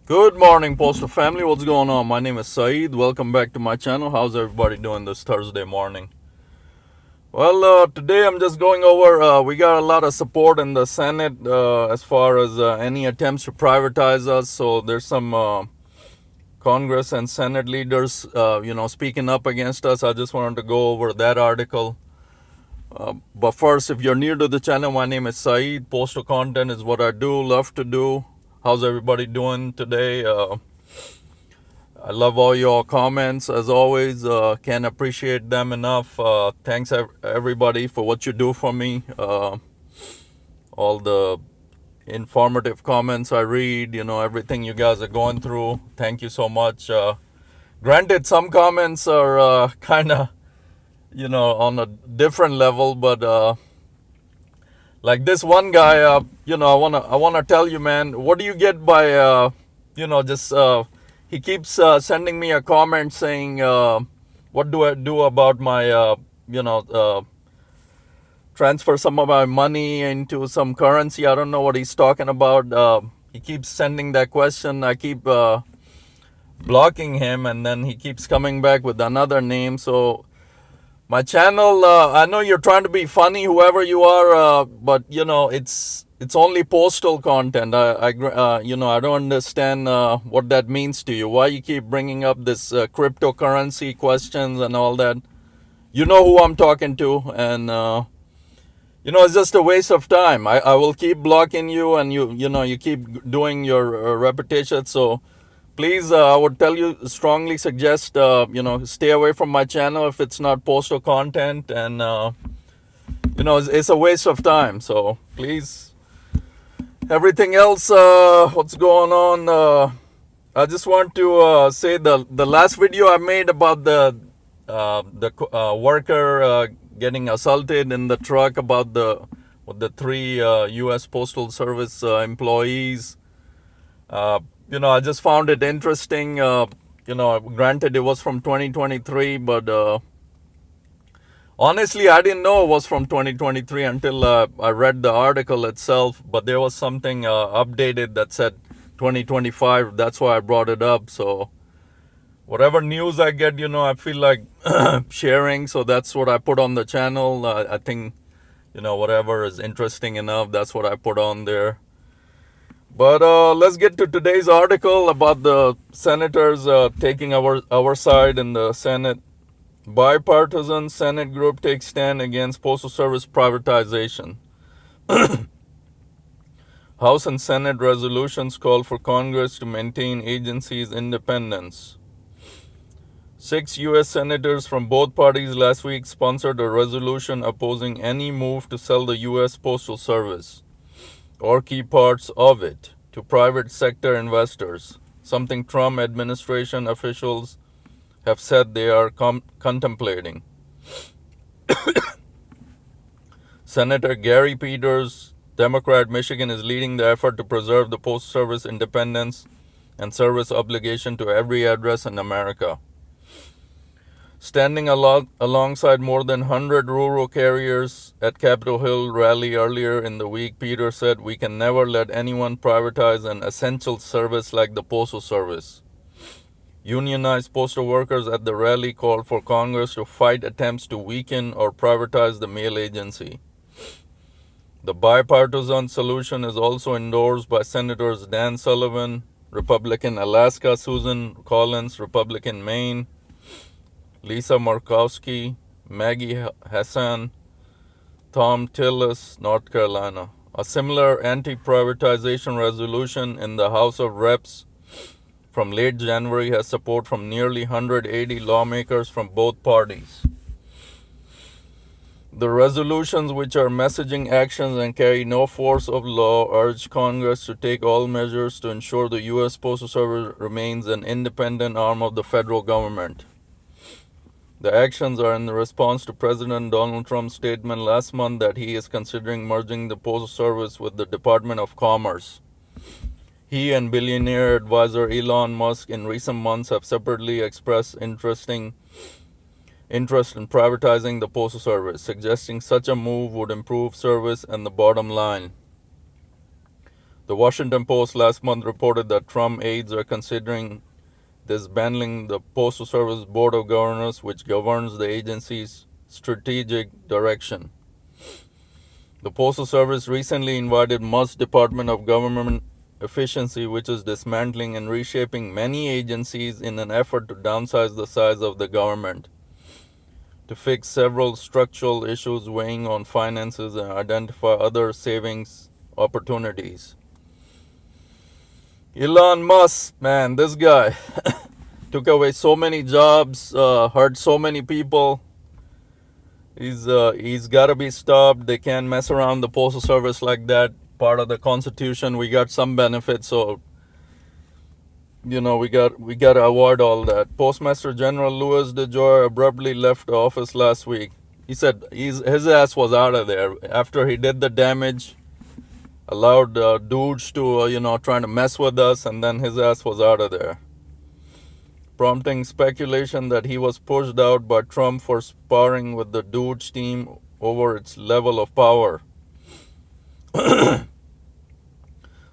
Good morning, Postal family. What's going on? My name is Saeed. Welcome back to my channel. How's everybody doing this Thursday morning? Well, today I'm just going over. We got a lot of support in the Senate as far as any attempts to privatize us. So there's some Congress and Senate leaders, speaking up against us. I just wanted to go over that article. But first, if you're new to the channel, my name is Saeed. Postal content is what I do, love to do. How's everybody doing today? I love all your comments as always. Can't appreciate them enough. Thanks everybody for what you do for me. All the informative comments I read, everything you guys are going through. Thank you so much. Granted, some comments are kind of, on a different level, but like this one guy, I wanna tell you, man, what do you get by, just he keeps sending me a comment saying, what do I do about my, transfer some of my money into some currency? I don't know what he's talking about. He keeps sending that question. I keep blocking him, and then he keeps coming back with another name. So my channel, I know you're trying to be funny, whoever you are, but it's only postal content. I don't understand what that means to you. Why you keep bringing up this cryptocurrency questions and all that? You know who I'm talking to, and it's just a waste of time. I will keep blocking you, and you keep doing your repetition. So please, I would tell you, strongly suggest, stay away from my channel if it's not postal content, and it's a waste of time. So please, everything else, what's going on? I just want to say the last video I made about the worker getting assaulted in the truck, about the three U.S. Postal Service employees. I just found it interesting. Granted, it was from 2023, but honestly, I didn't know it was from 2023 until I read the article itself. But there was something updated that said 2025. That's why I brought it up. So whatever news I get, I feel like sharing. So that's what I put on the channel. I think, whatever is interesting enough, that's what I put on there. But let's get to today's article about the senators taking our side in the Senate. Bipartisan Senate group takes stand against Postal Service privatization. House and Senate resolutions call for Congress to maintain agencies' independence. 6 U.S. senators from both parties last week sponsored a resolution opposing any move to sell the U.S. Postal Service or key parts of it to private sector investors, something Trump administration officials have said they are contemplating. Senator Gary Peters, Democrat, Michigan, is leading the effort to preserve the Postal Service independence and service obligation to every address in America. Standing alongside more than 100 rural carriers at Capitol Hill rally earlier in the week, Peter said, "We can never let anyone privatize an essential service like the Postal Service." Unionized postal workers at the rally called for Congress to fight attempts to weaken or privatize the mail agency. The bipartisan solution is also endorsed by Senators Dan Sullivan, Republican Alaska, Susan Collins, Republican Maine, Lisa Murkowski, Maggie Hassan, Tom Tillis, North Carolina. A similar anti-privatization resolution in the House of Reps from late January has support from nearly 180 lawmakers from both parties. The resolutions, which are messaging actions and carry no force of law, urge Congress to take all measures to ensure the U.S. Postal Service remains an independent arm of the federal government. The actions are in response to President Donald Trump's statement last month that he is considering merging the Postal Service with the Department of Commerce. He and billionaire advisor Elon Musk in recent months have separately expressed interest in privatizing the Postal Service, suggesting such a move would improve service and the bottom line. The Washington Post last month reported that Trump aides are considering disbanding the Postal Service Board of Governors, which governs the agency's strategic direction. The Postal Service recently invited Musk's Department of Government Efficiency, which is dismantling and reshaping many agencies in an effort to downsize the size of the government, to fix several structural issues weighing on finances and identify other savings opportunities. Elon Musk, man, this guy took away so many jobs, hurt so many people. He's got to be stopped. They can't mess around the Postal Service like that. Part of the Constitution, we got some benefits, so we got to avoid all that. Postmaster General Louis DeJoy abruptly left office last week. He said his ass was out of there after he did the damage, allowed dudes to trying to mess with us, and then his ass was out of there, prompting speculation that he was pushed out by Trump for sparring with the dudes team over its level of power.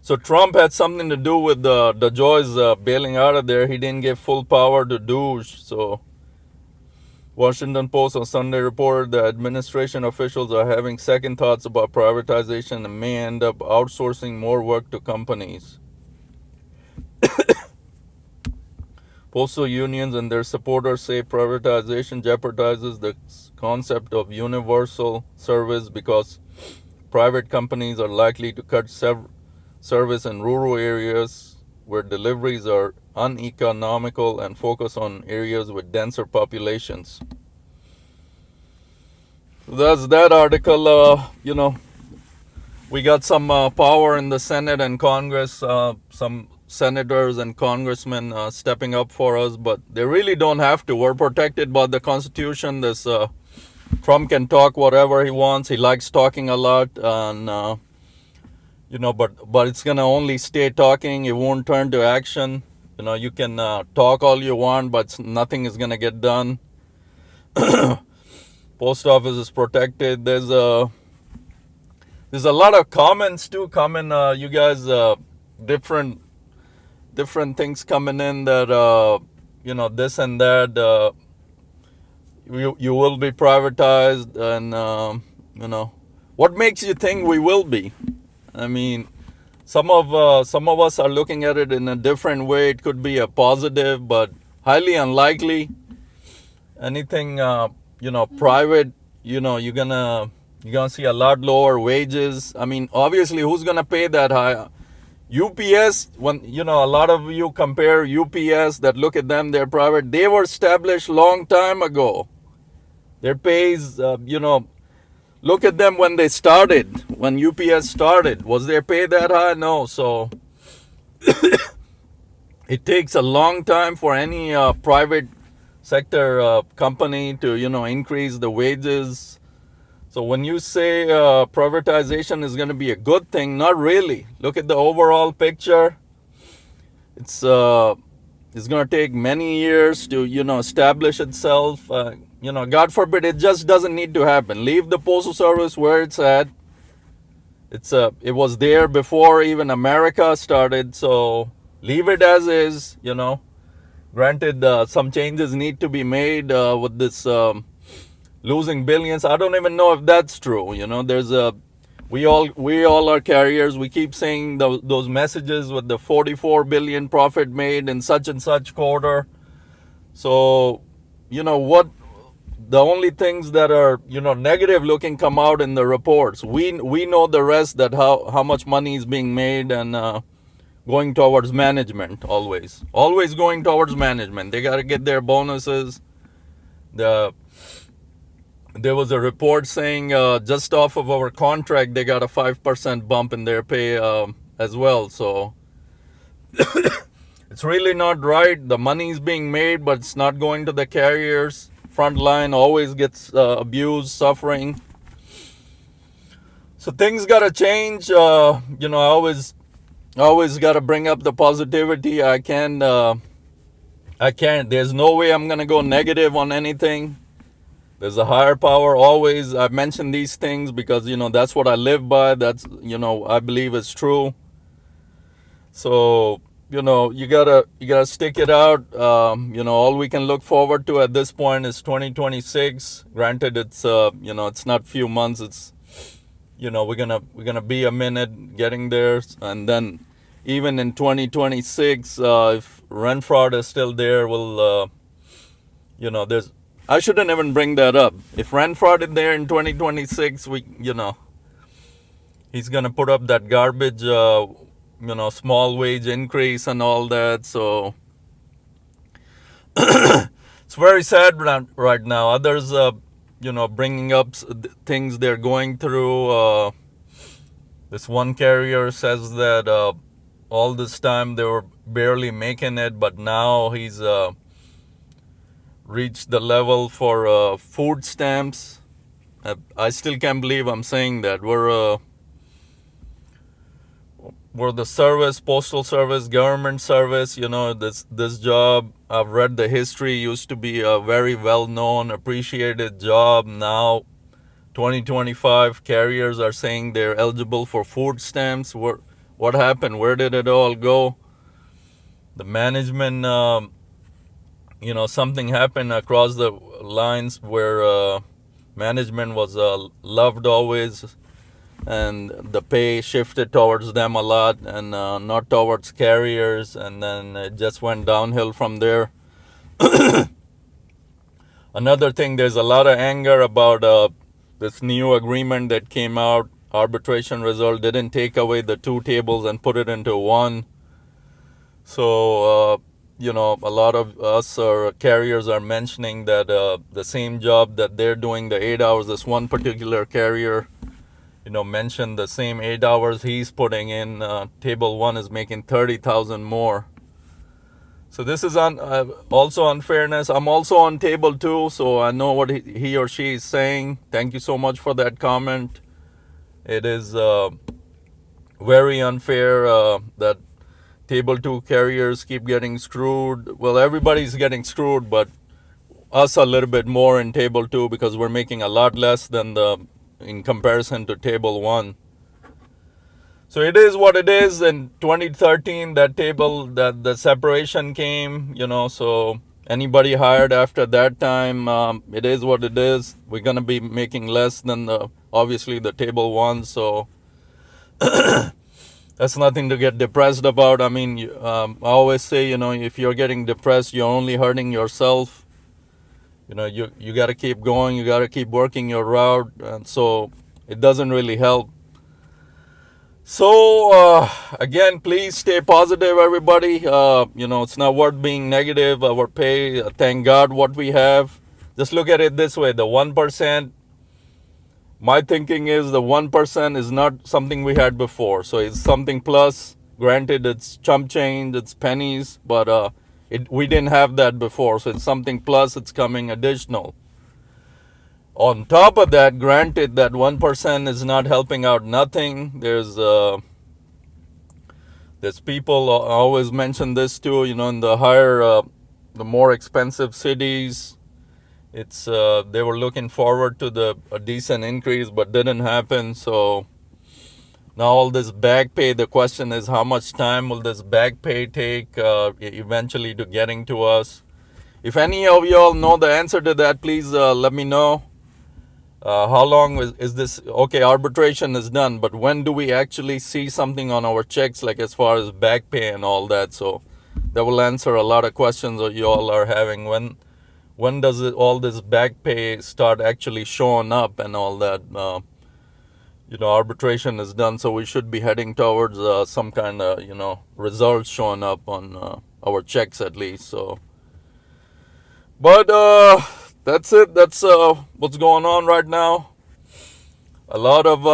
So Trump had something to do with the DeJoy's bailing out of there. He didn't give full power to Douche. So Washington Post on Sunday reported that administration officials are having second thoughts about privatization and may end up outsourcing more work to companies. Postal unions and their supporters say privatization jeopardizes the concept of universal service because private companies are likely to cut service in rural areas where deliveries are uneconomical and focus on areas with denser populations. So that's that article. We got some power in the Senate and Congress, some senators and congressmen stepping up for us, but they really don't have to. We're protected by the Constitution. This Trump can talk whatever he wants. He likes talking a lot, and but it's gonna only stay talking. It won't turn to action. You can talk all you want, but nothing is gonna get done. Post office is protected. There's a lot of comments too coming. You guys, different things coming in that this and that. You will be privatized, and what makes you think we will be? I mean, some of us are looking at it in a different way. It could be a positive, but highly unlikely. Anything private, you're gonna see a lot lower wages. I mean, obviously, who's gonna pay that high? UPS, when a lot of you compare UPS, that look at them, they're private. They were established long time ago. Their pays, look at them when they started, when UPS started. Was their pay that high? No. So it takes a long time for any private sector company to, increase the wages. So when you say privatization is going to be a good thing, not really. Look at the overall picture. It's going to take many years to, establish itself. God forbid, it just doesn't need to happen. Leave the Postal Service where it's at. It was there before even America started. So leave it as is, Granted, some changes need to be made with this losing billions. I don't even know if that's true. We all are carriers. We keep saying those messages with the 44 billion profit made in such and such quarter. So, what the only things that are, negative looking come out in the reports. We know the rest, that how much money is being made and going towards management always going towards management. They got to get their bonuses. There was a report saying just off of our contract, they got a 5% bump in their pay as well. So it's really not right. The money is being made, but it's not going to the carriers. Front line always gets abused, suffering. So things got to change. I always got to bring up the positivity. I can't. There's no way I'm going to go negative on anything. There's a higher power always. I've mentioned these things because, that's what I live by. That's, I believe it's true. So you gotta stick it out. All we can look forward to at this point is 2026. Granted, it's it's not few months. It's we're gonna be a minute getting there, and then even in 2026, if rent fraud is still there, there's I shouldn't even bring that up. If rent fraud is there in 2026, he's gonna put up that garbage, small wage increase and all that. So it's very sad right now. Others, bringing up things they're going through. This one carrier says that all this time they were barely making it, but now he's reached the level for food stamps. I still can't believe I'm saying that. We're the service, postal service, government service. This job, I've read the history, used to be a very well-known, appreciated job. Now 2025 carriers are saying they're eligible for food stamps. What happened? Where did it all go? The management, something happened across the lines where management was loved always, and the pay shifted towards them a lot, and not towards carriers, and then it just went downhill from there. Another thing, there's a lot of anger about this new agreement that came out. Arbitration result didn't take away the two tables and put it into one. So a lot of us or carriers are mentioning that the same job that they're doing, the 8 hours, this one particular carrier mentioned the same 8 hours he's putting in, table one is making 30,000 more. So this is also unfairness. I'm also on table two, so I know what he or she is saying. Thank you so much for that comment. It is very unfair that table two carriers keep getting screwed. Well, everybody's getting screwed, but us a little bit more in table two because we're making a lot less than in comparison to table one. So it is what it is. In 2013, that the separation came, so anybody hired after that time, it is what it is. We're going to be making less than obviously the table one. So that's nothing to get depressed about. I mean, I always say, if you're getting depressed, you're only hurting yourself. You got to keep going. You got to keep working your route. And so it doesn't really help. So again, please stay positive, everybody. It's not worth being negative. Our pay, thank God what we have. Just look at it this way. The 1%, my thinking is the 1% is not something we had before. So it's something plus. Granted, it's chump change, it's pennies, but we didn't have that before. So it's something plus, it's coming additional. On top of that, granted that 1% is not helping out nothing. There's people always mention this too. In the the more expensive cities, it's they were looking forward to a decent increase, but didn't happen. So now all this back pay. The question is, how much time will this back pay take eventually to getting to us? If any of y'all know the answer to that, please let me know. How long is this? Okay, arbitration is done, but when do we actually see something on our checks, like as far as back pay and all that? So that will answer a lot of questions that you all are having. When does all this back pay start actually showing up and all that? Arbitration is done, so we should be heading towards some kind of results showing up on our checks at least. So, but that's it. That's what's going on right now. A lot of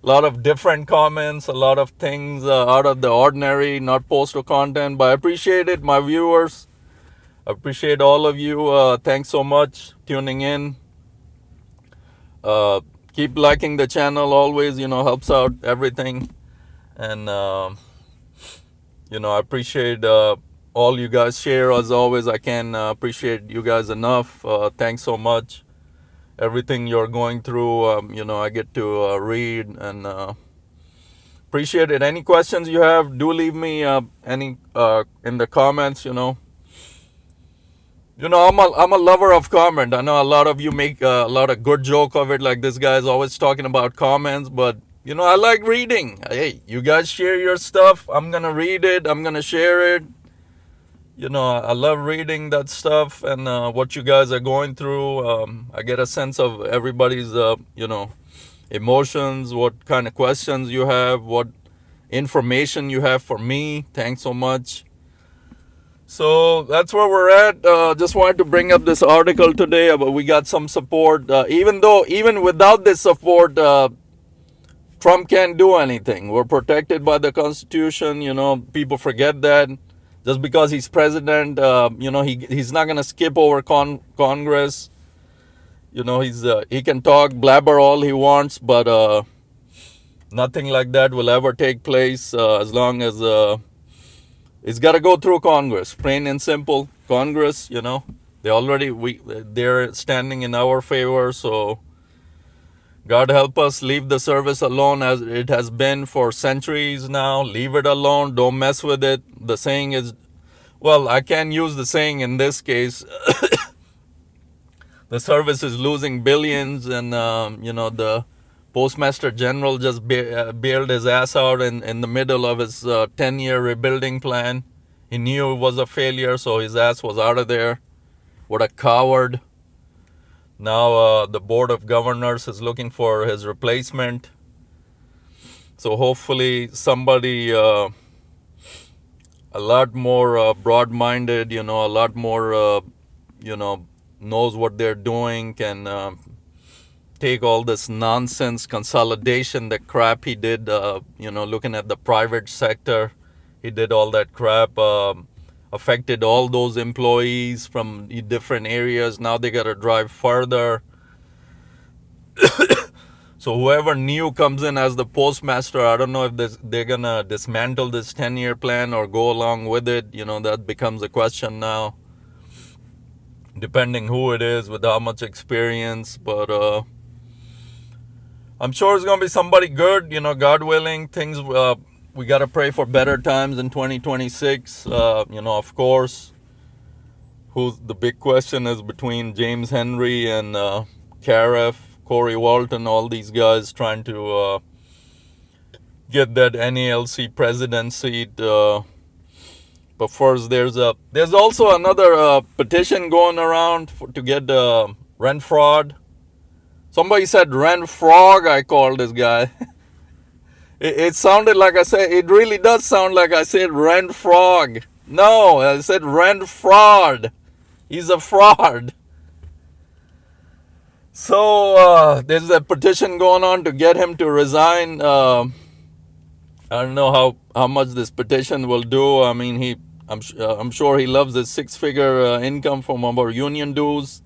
lot of different comments, a lot of things out of the ordinary, not postal content, but I appreciate it, my viewers. I appreciate all of you. Thanks so much tuning in. Keep liking the channel always, helps out everything. And I appreciate all you guys share as always. I can't appreciate you guys enough. Thanks so much. Everything you're going through, I get to read and Appreciate it. Any questions you have, do leave me any in the comments. I'm a lover of comment. I know a lot of you make a lot of good joke of it, like this guy's always talking about comments, but I like reading. Hey, you guys share your stuff. I'm gonna read it. I'm gonna share it. I love reading that stuff and what you guys are going through. I get a sense of everybody's, emotions, what kind of questions you have, what information you have for me. Thanks so much. So that's where we're at. Just wanted to bring up this article today, but we got some support. Even without this support, Trump can't do anything. We're protected by the Constitution. People forget that. Just because he's president, he's not gonna skip over Congress. He can talk, blabber all he wants, but nothing like that will ever take place as long as it's got to go through Congress. Plain and simple. Congress, they're standing in our favor. So God help us. Leave the service alone as it has been for centuries now. Leave it alone. Don't mess with it. The saying is, well, I can't use the saying in this case. The service is losing billions, and the Postmaster General just bailed his ass out in the middle of his 10-year rebuilding plan. He knew it was a failure, so his ass was out of there. What a coward. Now the Board of Governors is looking for his replacement. So hopefully somebody a lot more broad-minded, a lot more, knows what they're doing, can take all this nonsense consolidation, the crap he did, looking at the private sector. He did all that crap, affected all those employees from different areas. Now they got to drive further. So whoever new comes in as the postmaster, I don't know if they're going to dismantle this 10-year plan or go along with it. That becomes a question now, depending who it is with how much experience. But I'm sure it's going to be somebody good, God willing. Things, we got to pray for better times in 2026. Of course, the big question is between James Henry and Cariff, Corey Walton, all these guys trying to get that NALC president seat. But first, there's also another petition going around to get rent fraud. Somebody said rent frog. I called this guy. It sounded like I said. It really does sound like I said rent frog. No, I said rent fraud. He's a fraud. So there's a petition going on to get him to resign. I don't know how much this petition will do. I mean, I'm sure he loves his 6-figure income from our union dues.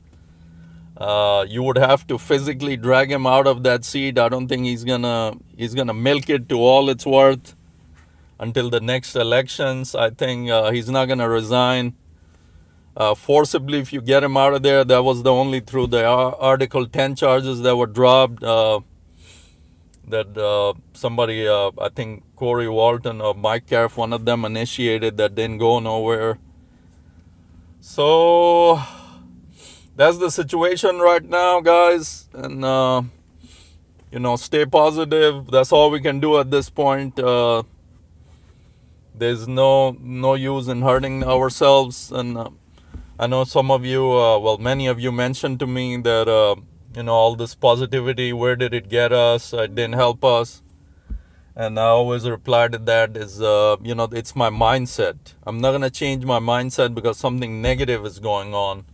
You would have to physically drag him out of that seat. I don't think he's gonna milk it to all it's worth until the next elections. I think he's not gonna resign forcibly. If you get him out of there, that was the only through the Article 10 charges that were dropped. That somebody, I think Corey Walton or Mike Cariff, one of them initiated, that didn't go nowhere. So that's the situation right now, guys. And stay positive. That's all we can do at this point. There's no use in hurting ourselves. And I know some of you, many of you mentioned to me that all this positivity, where did it get us? It didn't help us. And I always reply to that is, it's my mindset. I'm not going to change my mindset because something negative is going on.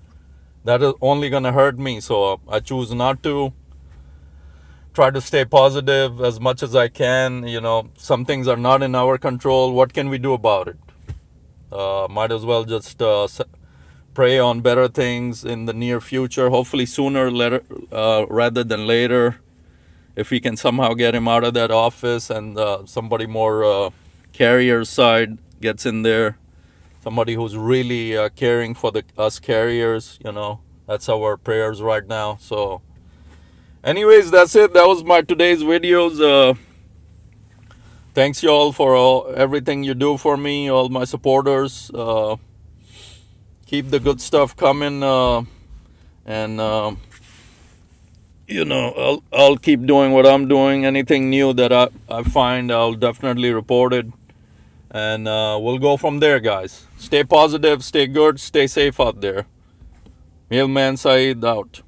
That is only going to hurt me. So I choose not to. Try to stay positive as much as I can. Some things are not in our control. What can we do about it? Might as well just pray on better things in the near future. Hopefully sooner rather than later. If we can somehow get him out of that office and somebody more carrier side gets in there. Somebody who's really caring for us carriers, that's our prayers right now. So anyways, that's it. That was my today's videos. Thanks y'all for everything you do for me, all my supporters. Keep the good stuff coming, and I'll keep doing what I'm doing. Anything new that I find, I'll definitely report it, and we'll go from there, guys. Stay positive, stay good, stay safe out there. Mailman Saeed out.